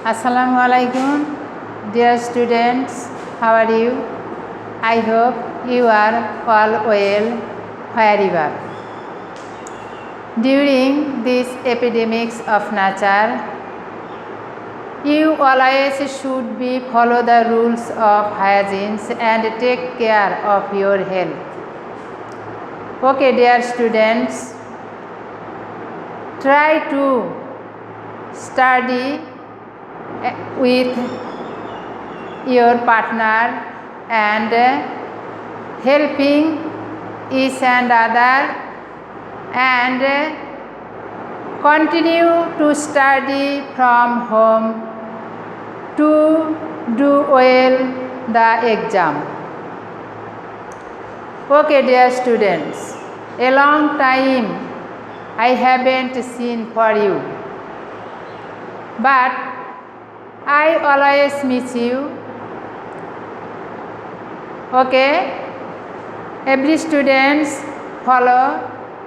Assalamu alaikum, dear students. How are you? I hope you are all well wherever. During these epidemics of nature, you always should be follow the rules of hygiene and take care of your health. Okay, dear students, try to study with your partner and helping each and other, and continue to study from home to do well the exam. Okay, dear students, a long time I haven't seen for you, but I always miss you. Okay, every students follow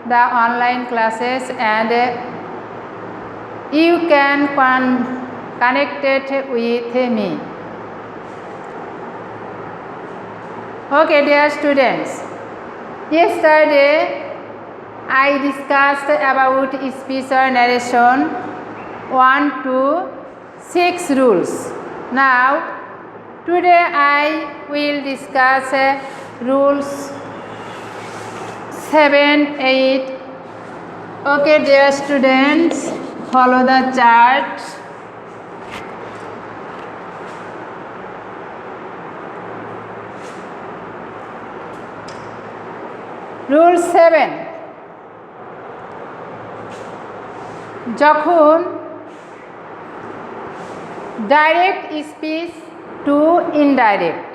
the online classes and you can connect it with me. Okay, dear students, yesterday I discussed about speech or narration 1 to 6 rules. Now today I will discuss rules 7, 8. Okay, dear students, follow the chart. Rule 7. যখন direct speech to indirect,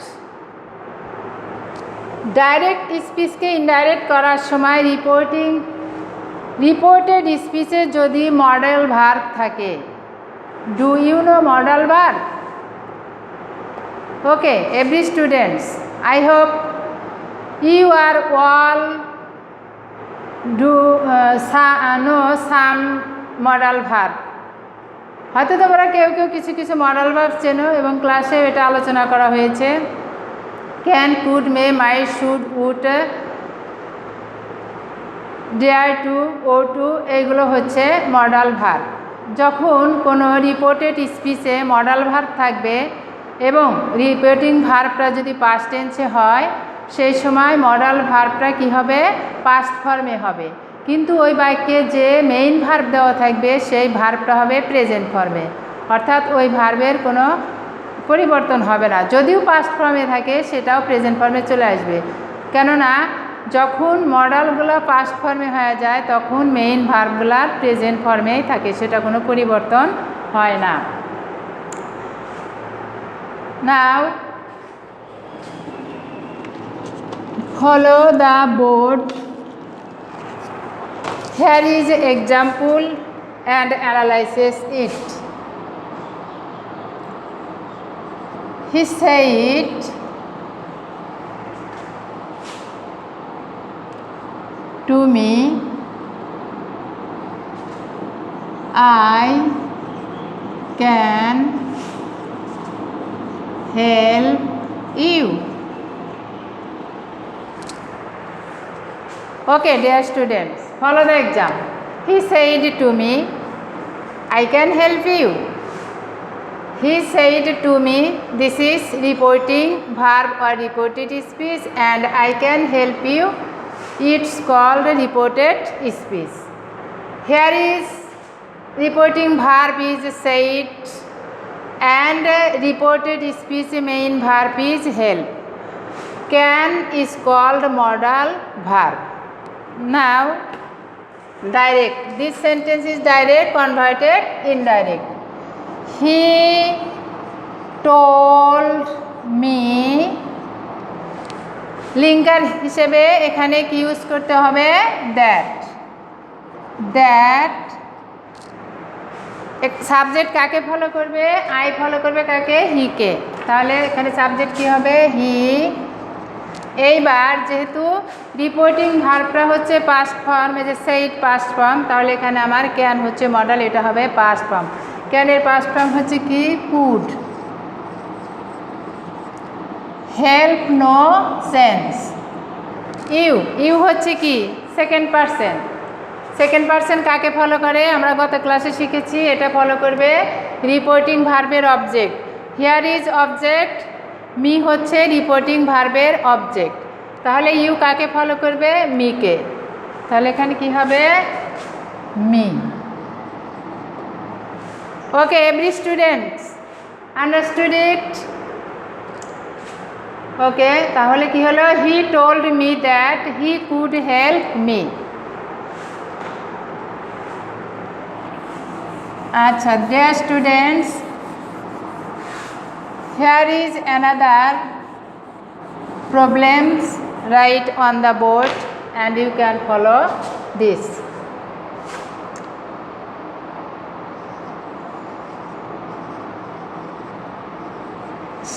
direct স্পিচকে indirect করার সময় reported স্পিচে যদি modal verb থাকে, do you know modal verb? Okay, every students, I hope you are all know some modal verb. হয়তো তোমরা কেউ কিছু কিছু মডেল ভার্ব চেনো এবং ক্লাসে এটা আলোচনা করা হয়েছে। Can, could, may, might, should, would, dare to, ought to, এইগুলো হচ্ছে মডেল ভার্ব। যখন কোনো রিপোর্টেড স্পিচে মডেল ভার্ব থাকবে এবং রিপোর্টিং ভার্বটা যদি পাস্ট টেন্সে হয়, সেই সময় মডেল ভার্বটা কী হবে? পাস্ট ফর্মে হবে। কিন্তু ওই বাক্যে যে মেইন ভার্ব দেওয়া থাকবে সেই ভার্বটা হবে প্রেজেন্ট ফর্মে, অর্থাৎ ওই ভার্বের কোনো পরিবর্তন হবে না। যদিও পাস্ট ফর্মে থাকে সেটাও প্রেজেন্ট ফর্মে চলে আসবে, কেননা যখন মডেলগুলো পাস্ট ফর্মে হয়ে যায় তখন মেইন ভার্বগুলার প্রেজেন্ট ফর্মেই থাকে, সেটা কোনো পরিবর্তন হয় না। নাও follow the board. Here is an example and analysis it. He said, to me, I can help you. Okay, dear students, follow the exam. He said to me, I can help you. He said to me, this is reporting verb or reported speech, and I can help you. It's called reported speech. Here is reporting verb is said and reported speech main verb is help. Can is called modal verb. Now direct, this sentence is direct converted indirect. He told me, linker হিসেবে এখানে কি use করতে হবে? That. Subject কাকে follow করবে? I follow করবে কাকে? হিকে। তাহলে এখানে সাবজেক্ট কি হবে? হি। এইবার যেহেতু রিপোর্টিং ভার্বটা হচ্ছে পাস্ট ফর্ম, এই যে সেইড পাস্ট ফর্ম, তাহলে এখানে আমার ক্যান হচ্ছে মডেল, এটা হবে পাস্ট ফর্ম। ক্যানের পাস্ট ফর্ম হচ্ছে কি could. Help no sense. You হচ্ছে কি সেকেন্ড পারসন। সেকেন্ড পারসন কাকে ফলো করে আমরা গত ক্লাসে শিখেছি, এটা ফলো করবে রিপোর্টিং ভার্বের object. Here is object, me হচ্ছে রিপোর্টিং ভার্বের অবজেক্ট। তাহলে ইউ কাকে ফলো করবে মিকে, তাহলে এখানে কি হবে me. Okay every students understood it? Okay তাহলে কি হলো he told me that he could help me. আচ্ছা dear students, here is another problems, write on the board and you can follow this.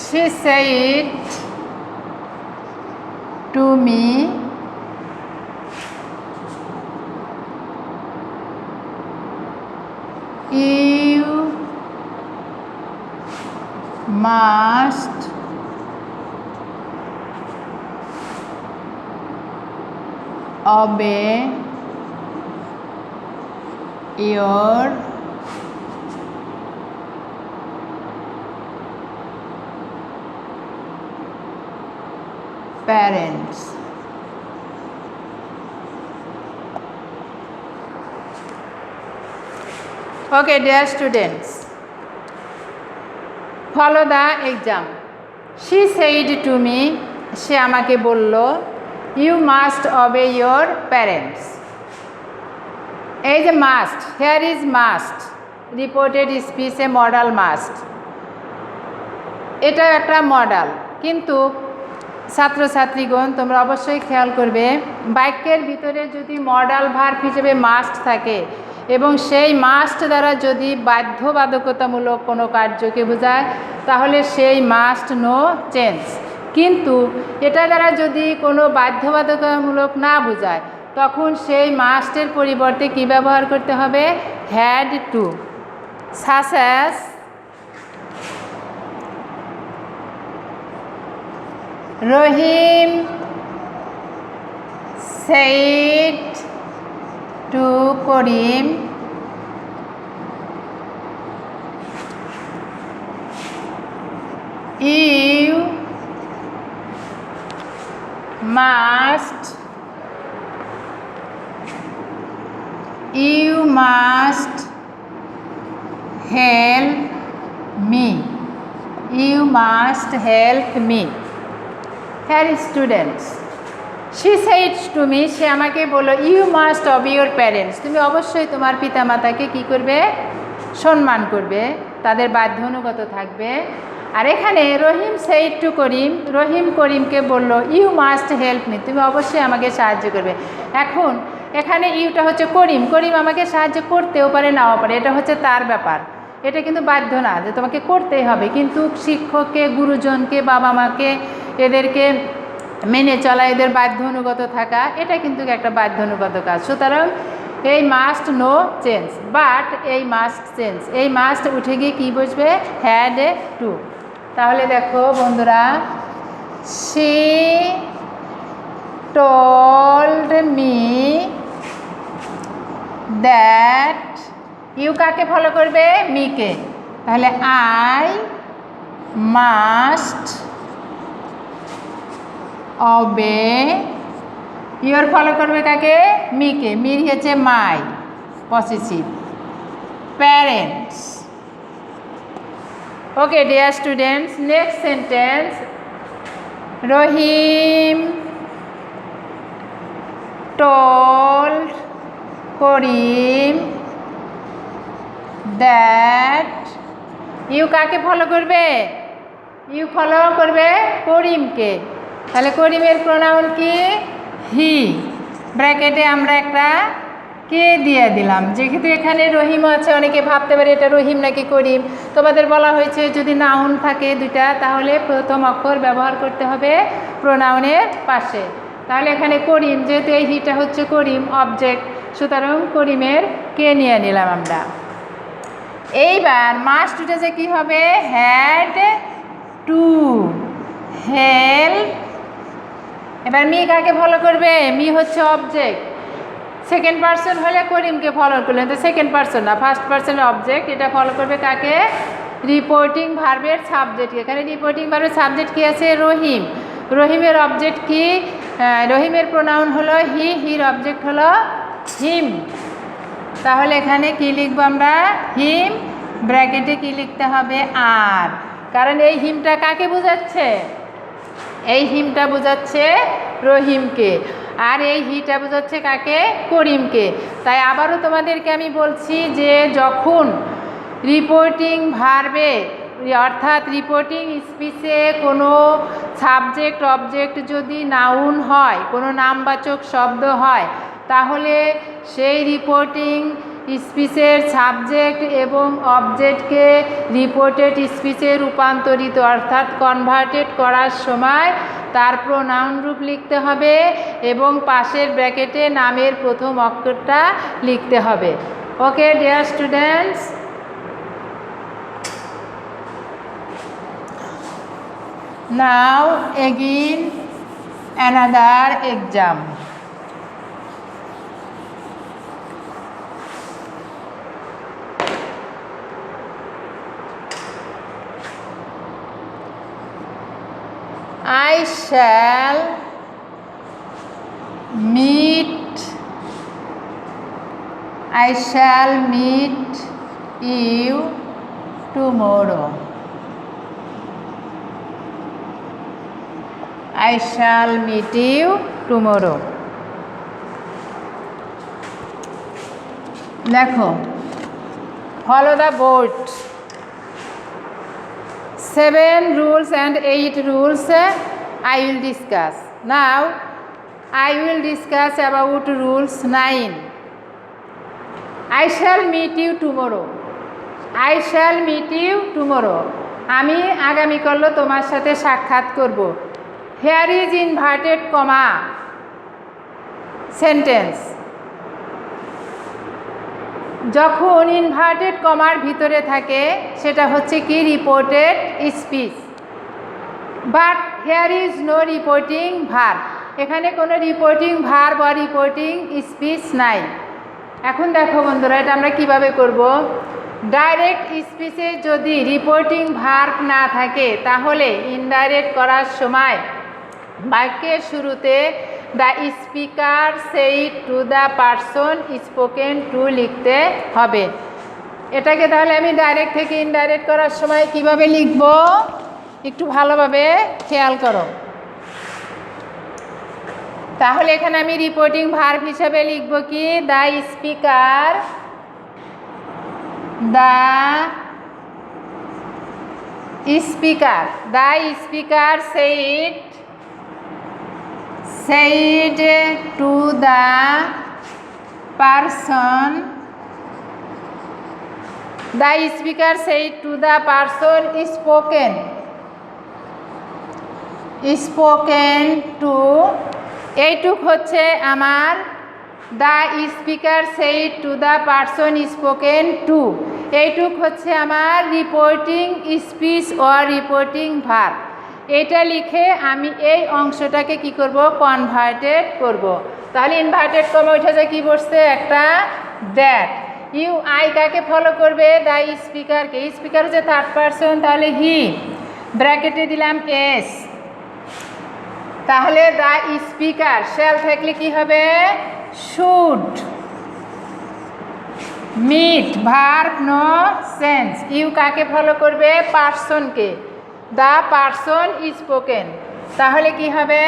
She said to me, you must obey your parents. Okay dear students, follow the exam. She said to me, সে আমাকে বলল you must obey your parents. এই যে must, here is must, reported speech a modal must, এটা একটা modal. কিন্তু ছাত্রছাত্রীগণ তোমরা অবশ্যই খেয়াল করবে বাক্যের ভিতরে যদি মডাল ভার্ব হিসেবে মাস্ট থাকে এবং সেই মাস্ট দ্বারা যদি বাধ্যবাধকতামূলক কোনো কার্যকে বোঝায় তাহলে সেই মাস্ট নো চেঞ্জ। কিন্তু এটা দ্বারা যদি কোনো বাধ্যবাধকতামূলক না বোঝায় তখন সেই মাস্টের পরিবর্তে কি ব্যবহার করতে হবে had to. Such as Rahim said to Karim, you must help me. You must help me. Here students, she said to me, সে আমাকে বলল you must obey your parents. তুমি অবশ্যই তোমার পিতামাতাকে কি করবে সম্মান করবে, তাদের বাধ্যনুগত থাকবে। আর এখানে রহিম said to করিম, রহিম করিমকে বলল you must help me, তুমি অবশ্যই আমাকে সাহায্য করবে। এখন এখানে ইউটা হচ্ছে করিম, করিম আমাকে সাহায্য করতেও পারে নাও পারে, এটা হচ্ছে তার ব্যাপার, এটা কিন্তু বাধ্য না যে তোমাকে করতেই হবে। কিন্তু শিক্ষককে গুরুজনকে বাবা মাকে এদেরকে মেনে চলা, এদের বাধ্যনুগত থাকা, এটা কিন্তু একটা বাধ্যনুগত কাজ। সুতরাং এই মাস্ট নো চেঞ্জ, বাট এই মাস্ট চেঞ্জ, এই মাস্ট উঠে গিয়ে কী বসবে হ্যাড টু। তাহলে দেখো বন্ধুরা, she told me that, you কাকে ফলো করবে মিকে, তাহলে I must obey, your follow করবে কাকে মিকে, মির হচ্ছে my possessive, parents. Okay dear students, next sentence, Rahim told Karim that, you কাকে ফলো করবে ইউ ফলো করবে করিমকে, তাহলে করিমের প্রোনাউন কি হি, ব্র্যাকেটে আমরা একটা কে দিয়ে দিলাম, যেহেতু এখানে রহিম আছে অনেকে ভাবতে পারে এটা রহিম নাকি করিম। তোমাদের বলা হয়েছে যদি নাউন থাকে দুইটা তাহলে প্রথম অক্ষর ব্যবহার করতে হবে প্রোনাউনের পাশে। তাহলে এখানে করিম, যেহেতু এই হিটা হচ্ছে করিম অবজেক্ট, সুতরাং করিমের কে নিয়ে নিলাম আমরা। এইবার মাস্ট উঠেছে কি হবে, হ্যাড টু হেল্প। এবার মি কাকে ফলো করবে, মি হচ্ছে অবজেক্ট, সেকেন্ড পারসন হলে করিমকে ফলো করলেন, তো সেকেন্ড পারসন না, ফার্স্ট পারসনের অবজেক্ট, এটা ফলো করবে কাকে, রিপোর্টিং ভার্বের সাবজেক্ট। এখানে রিপোর্টিং ভার্বের সাবজেক্ট কি আছে, রহিম। রহিমের অবজেক্ট কি, রহিমের প্রোনাউন হলো হি, হির অবজেক্ট হলো হিম। তাহলে এখানে কি লিখবো আমরা, হিম, ব্র্যাকেটে কি লিখতে হবে, আর। কারণ এই হিমটা কাকে বোঝাচ্ছে, এই হিমটা বোঝাচ্ছে রহিমকে, আর এই হিটা বোঝাচ্ছে কাকে, করিমকে। তাই আবারও তোমাদেরকে আমি বলছি যে যখন রিপোর্টিং ভার্বে অর্থাৎ রিপোর্টিং স্পিচে কোনো সাবজেক্ট অবজেক্ট যদি নাউন হয়, কোনো নামবাচক শব্দ হয়, তাহলে সেই রিপোর্টিং স্পিচের সাবজেক্ট এবং অবজেক্টকে রিপোর্টেড স্পিচে রূপান্তরিত অর্থাৎ কনভার্টেড করার সময় তার প্রোনাউন রূপ লিখতে হবে এবং পাশের ব্র্যাকেটে নামের প্রথম অক্ষরটা লিখতে হবে। ওকে dear students, now again another exam. I shall meet you tomorrow. I shall meet you tomorrow. দেখো, follow the board. 7 rules and 8 rules I will discuss. Now I will discuss about rules 9. I shall meet you tomorrow. I shall meet you tomorrow. আমি আগামীকাল তোমার সাথে সাক্ষাৎ করব। Here is inverted comma sentence. যখন inverted কমার ভিতরে থাকে সেটা হচ্ছে কি, reported speech. But here is no reporting verb, এখানে কোনো রিপোর্টিং ভার্ব বা রিপোর্টিং স্পিচ নাই। এখন দেখো বন্ধুরা, এটা আমরা কিভাবে করব, ডাইরেক্ট স্পিচে যদি রিপোর্টিং ভার্ব না থাকে তাহলে ইনডাইরেক্ট করার সময় বাক্যের শুরুতে the speaker said to the person spoken to লিখতে হবে। এটাকে তাহলে আমি ডাইরেক্ট থেকে ইনডাইরেক্ট করার সময় কিভাবে লিখব, একটু ভালোভাবে খেয়াল করো। তাহলে এখানে আমি রিপোর্টিং ভার্ব হিসাবে লিখব কি, the speaker said to the person, the speaker said to the person spoken to, এইটুক হচ্ছে আমার the speaker said to the person spoken to, এইটুক হচ্ছে আমার reporting speech or reporting verb. এটা লিখে আমি এই অংশটাকে কি করব, কনভার্টেড করব। তাহলে ইনভার্টেড কমা উঠে যায়, কি বসছে একটা দ্যাট। ইউ আই কাকে ফলো করবে, দ্য স্পিকারকে। স্পিকার হচ্ছে থার্ড পারসন, তাহলে হি, ব্র্যাকেটে দিলাম এস। তাহলে দ্য স্পিকার শ্যাল থাকলে কি হবে, should. Meet verb no sense, you কাকে ফলো করবে, পারসনকে, দ্য পারসন স্পোকেন। তাহলে কি হবে,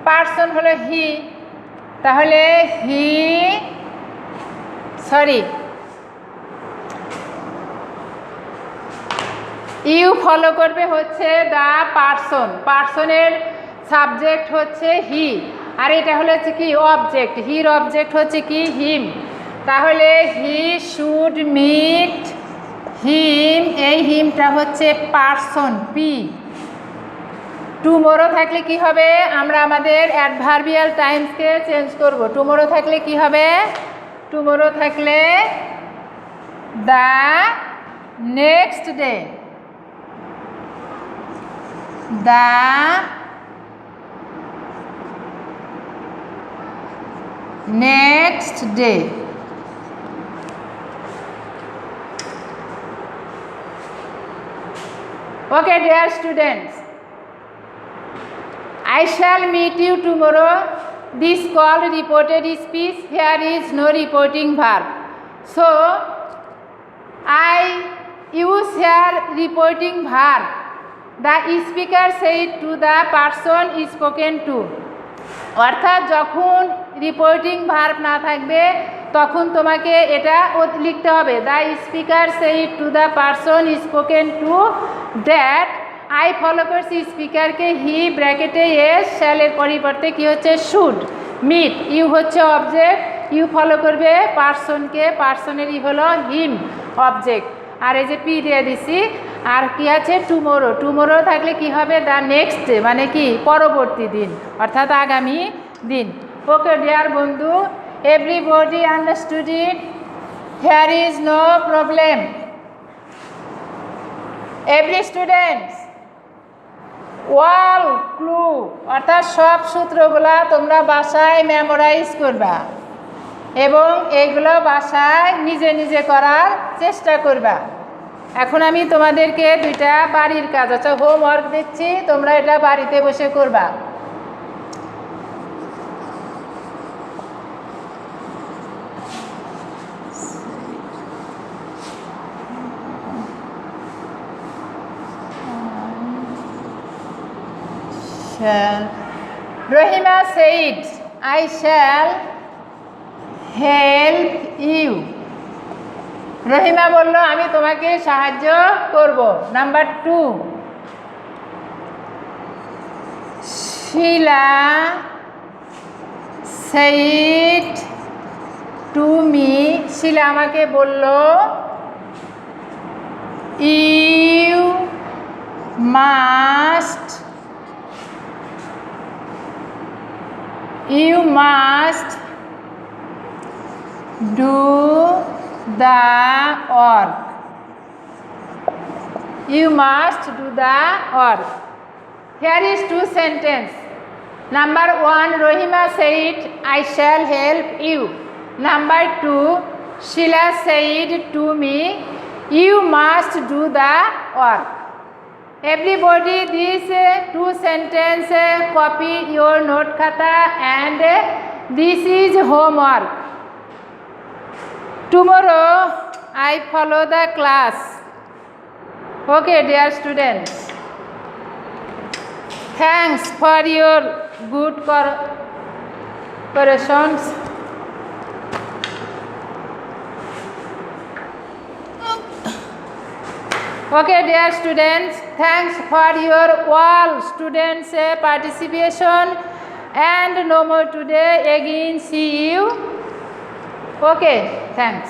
পারসন হলো হি, তাহলে ইউ ফলো করবে হচ্ছে দ্য পারসন, পারসনের সাবজেক্ট হচ্ছে হি, আর এটা হলো হচ্ছে কি অবজেক্ট, হির অবজেক্ট হচ্ছে কি হিম। তাহলে হি শুড মিট হিম, এই হিমটা হচ্ছে পারসন পি। টুমোরো থাকলে কি হবে, আমরা আমাদের অ্যাডভার্বিয়াল টাইমসকে চেঞ্জ করব। টুমোরো থাকলে কি হবে, টুমোরো থাকলে The next day. The next day. Okay, dear students, I shall meet you tomorrow. This called reported speech. Here is no reporting verb. So, I use here reporting verb. The speaker said to the person spoken to. অর্থাৎ যখন reporting verb না থাকবে তখন তোমাকে এটা লিখতে হবে। The speaker said to the person spoken to that. I follow করছি স্পিকারকে হি ব্র্যাকেটে এস শ্যালের পরিবর্তে কি হচ্ছে শুড মিট। ইউ হচ্ছে অবজেক্ট, ইউ ফলো করবে পারসনকে, পারসনেরই হলো হিম অবজেক্ট। আর এই যে পি দিয়ে দিছি। আর কি আছে টুমোরো, টুমোরো থাকলে কি হবে দ্য নেক্সট ডে, মানে কি পরবর্তী দিন অর্থাৎ আগামী দিন। ওকে ডিয়ার বন্ধু, everybody understood it, here is no problem. Every students all clue অর্থাৎ সব সূত্রগুলা তোমরা বাসায় মেমোরাইজ করবা এবং এইগুলো বাসায় নিজে নিজে করার চেষ্টা করবা। এখন আমি তোমাদেরকে দুইটা বাড়ির কাজ আছে হোমওয়ার্ক দিচ্ছি, তোমরা এটা বাড়িতে বসে করবা। Rahima said, I shall help you. Rahima বলল আমি তোমাকে সাহায্য করব। Number 2, Shila said to me, শিলা আমাকে বলল you must do the work. You must do the work. Here is 2 sentences. Number 1, Rohima said, I shall help you. Number 2, Sheila said to me, you must do the work. Everybody, these 2 sentences, copy your note khata and this is homework. Tomorrow I follow the class. Okay, dear students. Thanks for your good cooperations. Okay, dear students, thanks for your all students participation and no more today. Again see you. Okay, thanks.